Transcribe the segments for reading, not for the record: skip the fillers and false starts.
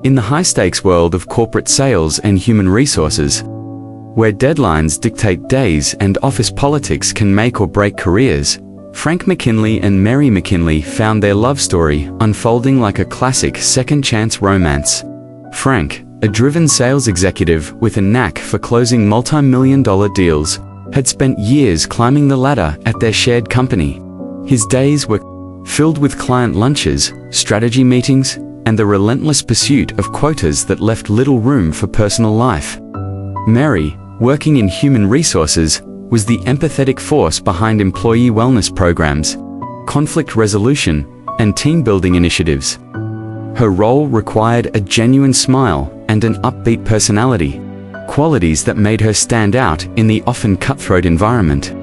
In the high-stakes world of corporate sales and human resources, where deadlines dictate days and office politics can make or break careers, Frank McKinley and Mary McKinley found their love story unfolding like a classic second-chance romance. Frank, a driven sales executive with a knack for closing multi-million-dollar deals, had spent years climbing the ladder at their shared company. His days were filled with client lunches, strategy meetings, and the relentless pursuit of quotas that left little room for personal life. Mary, working in human resources, was the empathetic force behind employee wellness programs, conflict resolution, and team-building initiatives. Her role required a genuine smile and an upbeat personality, qualities that made her stand out in the often cutthroat environment.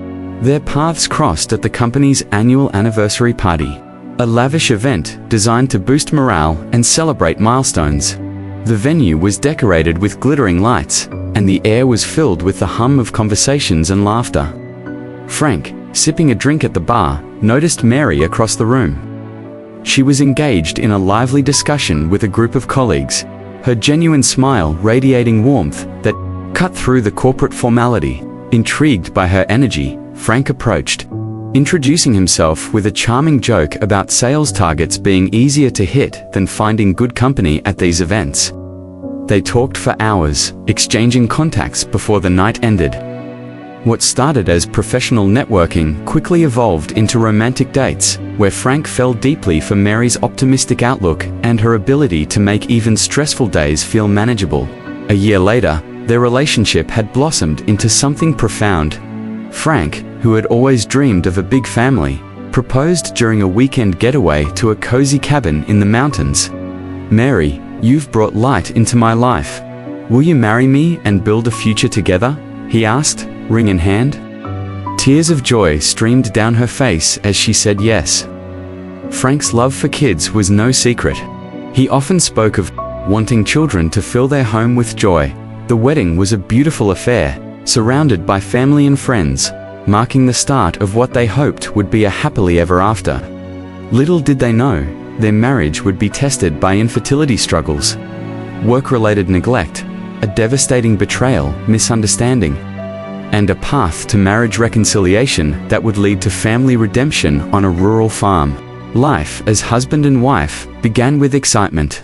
Their paths crossed at the company's annual anniversary party, a lavish event designed to boost morale and celebrate milestones. The venue was decorated with glittering lights, and the air was filled with the hum of conversations and laughter. Frank, sipping a drink at the bar, noticed Mary across the room. She was engaged in a lively discussion with a group of colleagues, her genuine smile radiating warmth that cut through the corporate formality. Intrigued by her energy, Frank approached, introducing himself with a charming joke about sales targets being easier to hit than finding good company at these events. They talked for hours, exchanging contacts before the night ended. What started as professional networking quickly evolved into romantic dates, where Frank fell deeply for Mary's optimistic outlook and her ability to make even stressful days feel manageable. A year later, their relationship had blossomed into something profound. Frank, who had always dreamed of a big family, proposed during a weekend getaway to a cozy cabin in the mountains. "Mary, you've brought light into my life. Will you marry me and build a future together?" he asked, ring in hand. Tears of joy streamed down her face as she said yes. Frank's love for kids was no secret. He often spoke of wanting children to fill their home with joy. The wedding was a beautiful affair, surrounded by family and friends, marking the start of what they hoped would be a happily ever after. Little did they know, their marriage would be tested by infertility struggles, work-related neglect, a devastating betrayal, misunderstanding, and a path to marriage reconciliation that would lead to family redemption on a rural farm. Life as husband and wife began with excitement.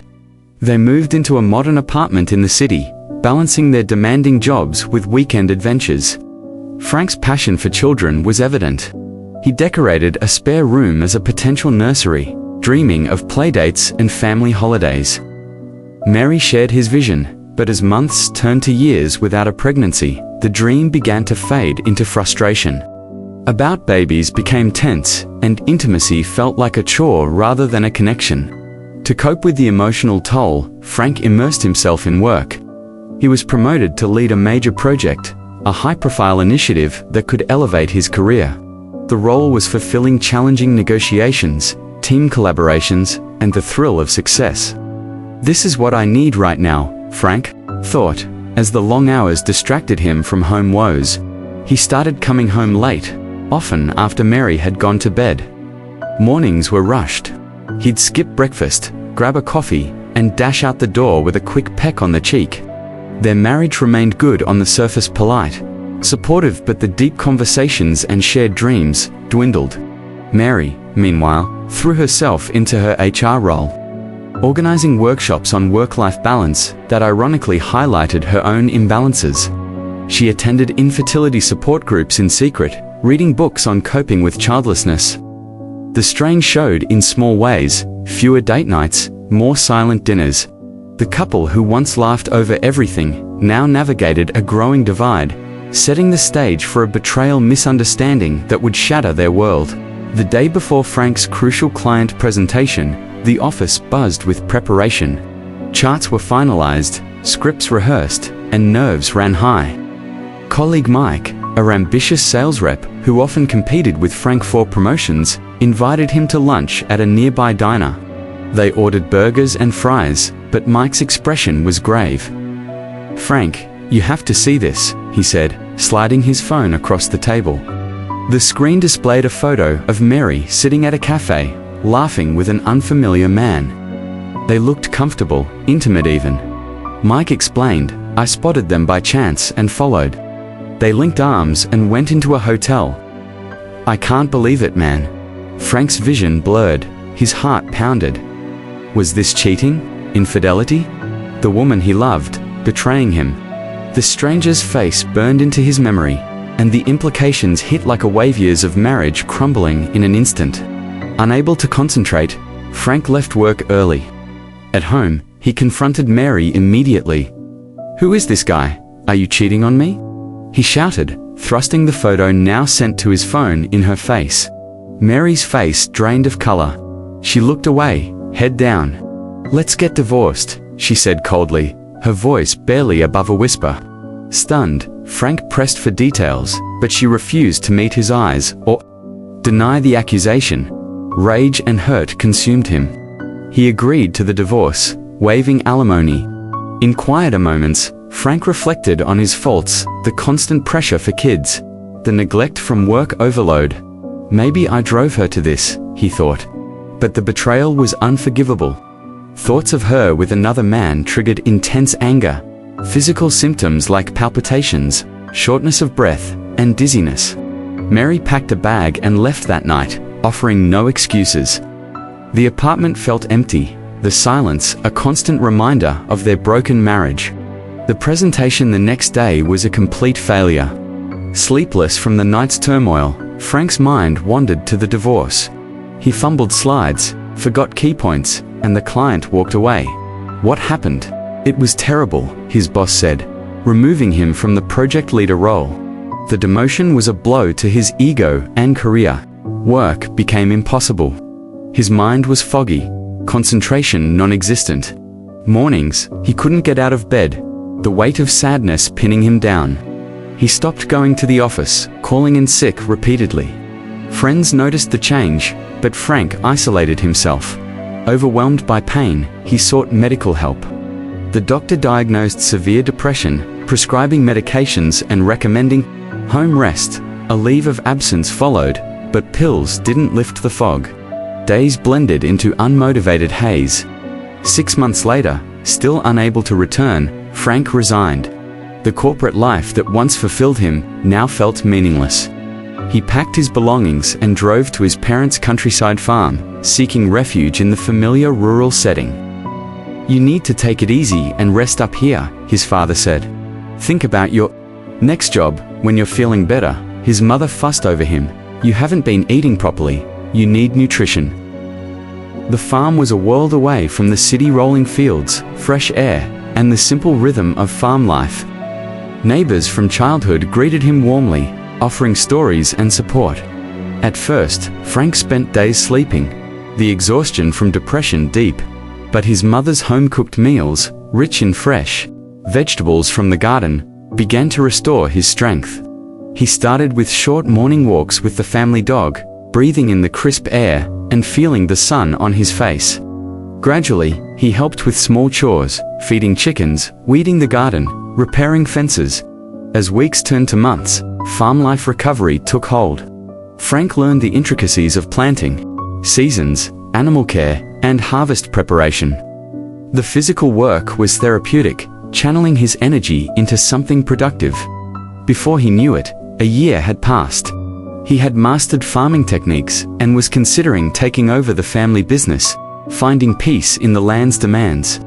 They moved into a modern apartment in the city, balancing their demanding jobs with weekend adventures. Frank's passion for children was evident. He decorated a spare room as a potential nursery, dreaming of playdates and family holidays. Mary shared his vision, but as months turned to years without a pregnancy, the dream began to fade into frustration. About babies became tense, and intimacy felt like a chore rather than a connection. To cope with the emotional toll, Frank immersed himself in work. He was promoted to lead a major project, a high-profile initiative that could elevate his career. The role was fulfilling challenging negotiations, team collaborations, and the thrill of success. "This is what I need right now," Frank thought, as the long hours distracted him from home woes. He started coming home late, often after Mary had gone to bed. Mornings were rushed. He'd skip breakfast, grab a coffee, and dash out the door with a quick peck on the cheek. Their marriage remained good on the surface, polite, supportive, but the deep conversations and shared dreams dwindled. Mary, meanwhile, threw herself into her HR role, organizing workshops on work-life balance that ironically highlighted her own imbalances. She attended infertility support groups in secret, reading books on coping with childlessness. The strain showed in small ways: fewer date nights, more silent dinners. The couple who once laughed over everything now navigated a growing divide, setting the stage for a betrayal misunderstanding that would shatter their world. The day before Frank's crucial client presentation, the office buzzed with preparation. Charts were finalized, scripts rehearsed, and nerves ran high. Colleague Mike, a ambitious sales rep who often competed with Frank for promotions, invited him to lunch at a nearby diner. They ordered burgers and fries, but Mike's expression was grave. "Frank, you have to see this," he said, sliding his phone across the table. The screen displayed a photo of Mary sitting at a cafe, laughing with an unfamiliar man. They looked comfortable, intimate even. Mike explained, "I spotted them by chance and followed. They linked arms and went into a hotel." "I can't believe it, man." Frank's vision blurred, his heart pounded. Was this cheating? Infidelity? The woman he loved, betraying him? The stranger's face burned into his memory, and the implications hit like a wave. Years of marriage crumbling in an instant. Unable to concentrate, Frank left work early. At home, he confronted Mary immediately. "Who is this guy? Are you cheating on me?" he shouted, thrusting the photo now sent to his phone in her face. Mary's face drained of color. She looked away, head down. "Let's get divorced," she said coldly, her voice barely above a whisper. Stunned, Frank pressed for details, but she refused to meet his eyes or deny the accusation. Rage and hurt consumed him. He agreed to the divorce, waiving alimony. In quieter moments, Frank reflected on his faults, the constant pressure for kids, the neglect from work overload. Maybe I drove her to this, he thought. But the betrayal was unforgivable. Thoughts of her with another man triggered intense anger, physical symptoms like palpitations, shortness of breath, and dizziness. Mary packed a bag and left that night, offering no excuses. The apartment felt empty, the silence a constant reminder of their broken marriage. The presentation the next day was a complete failure. Sleepless from the night's turmoil, Frank's mind wandered to the divorce. He fumbled slides, forgot key points, and the client walked away. What happened? It was terrible, his boss said, removing him from the project leader role. The demotion was a blow to his ego and career. Work became impossible. His mind was foggy, concentration non-existent. Mornings, he couldn't get out of bed, the weight of sadness pinning him down. He stopped going to the office, calling in sick repeatedly. Friends noticed the change, but Frank isolated himself. Overwhelmed by pain, he sought medical help. The doctor diagnosed severe depression, prescribing medications and recommending home rest. A leave of absence followed, but pills didn't lift the fog. Days blended into unmotivated haze. 6 months later, still unable to return, Frank resigned. The corporate life that once fulfilled him now felt meaningless. He packed his belongings and drove to his parents' countryside farm, seeking refuge in the familiar rural setting. "You need to take it easy and rest up here," his father said. "Think about your next job when you're feeling better." His mother fussed over him. "You haven't been eating properly. You need nutrition." The farm was a world away from the city rolling fields, fresh air, and the simple rhythm of farm life. Neighbors from childhood greeted him warmly, offering stories and support. At first, Frank spent days sleeping, the exhaustion from depression deep. But his mother's home-cooked meals, rich in fresh vegetables from the garden, began to restore his strength. He started with short morning walks with the family dog, breathing in the crisp air and feeling the sun on his face. Gradually, he helped with small chores, feeding chickens, weeding the garden, repairing fences. As weeks turned to months, farm life recovery took hold. Frank learned the intricacies of planting, seasons, animal care, and harvest preparation. The physical work was therapeutic, channeling his energy into something productive. Before he knew it, a year had passed. He had mastered farming techniques and was considering taking over the family business, finding peace in the land's demands.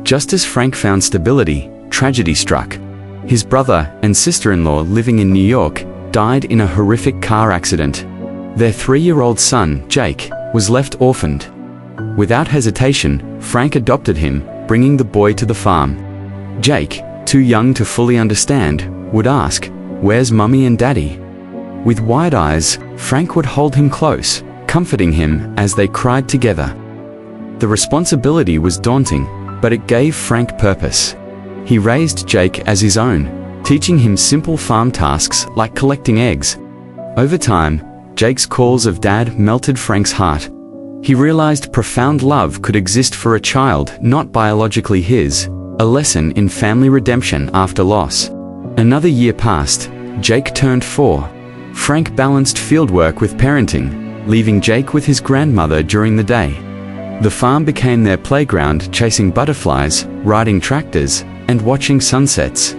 Just as Frank found stability, tragedy struck. His brother and sister-in-law living in New York died in a horrific car accident. Their 3-year-old son, Jake, was left orphaned. Without hesitation, Frank adopted him, bringing the boy to the farm. Jake, too young to fully understand, would ask, "Where's Mummy and Daddy?" With wide eyes, Frank would hold him close, comforting him as they cried together. The responsibility was daunting, but it gave Frank purpose. He raised Jake as his own, teaching him simple farm tasks like collecting eggs. Over time, Jake's calls of Dad melted Frank's heart. He realized profound love could exist for a child not biologically his, a lesson in family redemption after loss. Another year passed. Jake turned 4. Frank balanced fieldwork with parenting, leaving Jake with his grandmother during the day. The farm became their playground, chasing butterflies, riding tractors, and watching sunsets.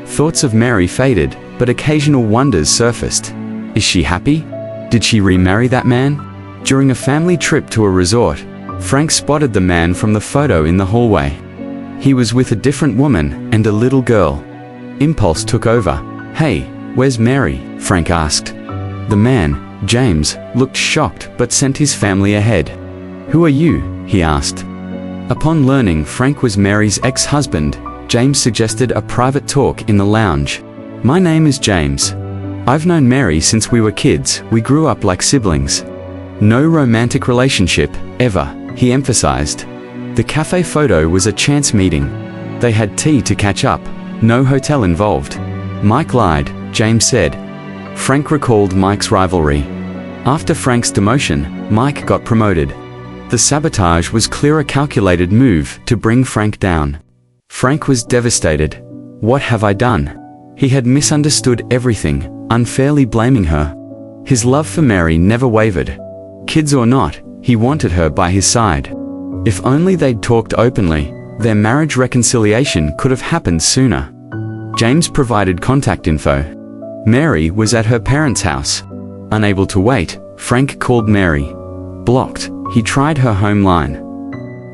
Thoughts of Mary faded, but occasional wonders surfaced. Is she happy? Did she remarry that man? During a family trip to a resort, Frank spotted the man from the photo in the hallway. He was with a different woman and a little girl. Impulse took over. "Hey, where's Mary?" Frank asked. The man, James, looked shocked but sent his family ahead. "Who are you?" he asked. Upon learning Frank was Mary's ex-husband, James suggested a private talk in the lounge. "My name is James. I've known Mary since we were kids. We grew up like siblings. No romantic relationship, ever," he emphasized. The cafe photo was a chance meeting. They had tea to catch up, no hotel involved. "Mike lied," James said. Frank recalled Mike's rivalry. After Frank's demotion, Mike got promoted. The sabotage was clearly a calculated move to bring Frank down. Frank was devastated. What have I done? He had misunderstood everything, unfairly blaming her. His love for Mary never wavered. Kids or not, he wanted her by his side. If only they'd talked openly, their marriage reconciliation could have happened sooner. James provided contact info. Mary was at her parents' house. Unable to wait, Frank called Mary. Blocked, he tried her home line.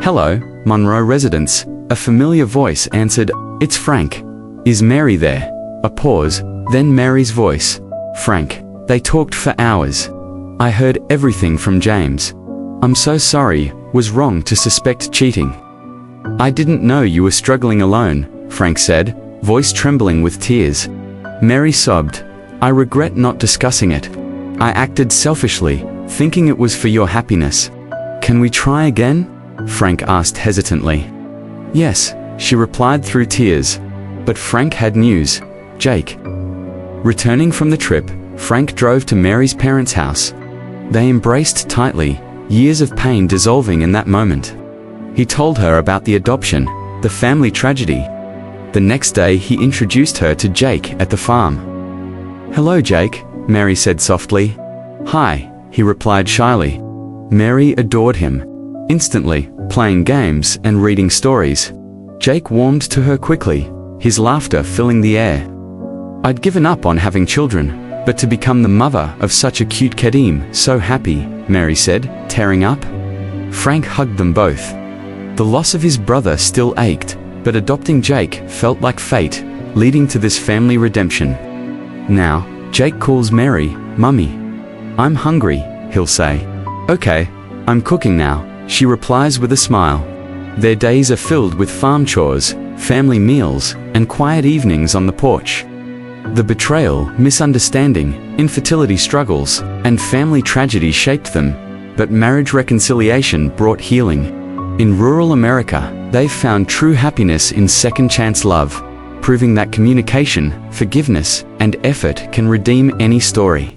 "Hello, Monroe residence," a familiar voice answered. "It's Frank. Is Mary there?" A pause, then Mary's voice. "Frank." They talked for hours. "I heard everything from James. I'm so sorry, was wrong to suspect cheating." "I didn't know you were struggling alone," Frank said, voice trembling with tears. Mary sobbed. "I regret not discussing it. I acted selfishly, thinking it was for your happiness." "Can we try again?" Frank asked hesitantly. "Yes," she replied through tears. But Frank had news. Jake. Returning from the trip, Frank drove to Mary's parents' house. They embraced tightly, years of pain dissolving in that moment. He told her about the adoption, the family tragedy. The next day he introduced her to Jake at the farm. "Hello, Jake," Mary said softly. "Hi," he replied shyly. Mary adored him. Instantly, playing games and reading stories. Jake warmed to her quickly, his laughter filling the air. "I'd given up on having children, but to become the mother of such a cute Kadim, so happy," Mary said, tearing up. Frank hugged them both. The loss of his brother still ached, but adopting Jake felt like fate, leading to this family redemption. Now, Jake calls Mary, "Mummy." "I'm hungry," he'll say. "Okay, I'm cooking now," she replies with a smile. Their days are filled with farm chores, family meals, and quiet evenings on the porch. The betrayal, misunderstanding, infertility struggles, and family tragedy shaped them, but marriage reconciliation brought healing. In rural America, they've found true happiness in second-chance love, proving that communication, forgiveness, and effort can redeem any story.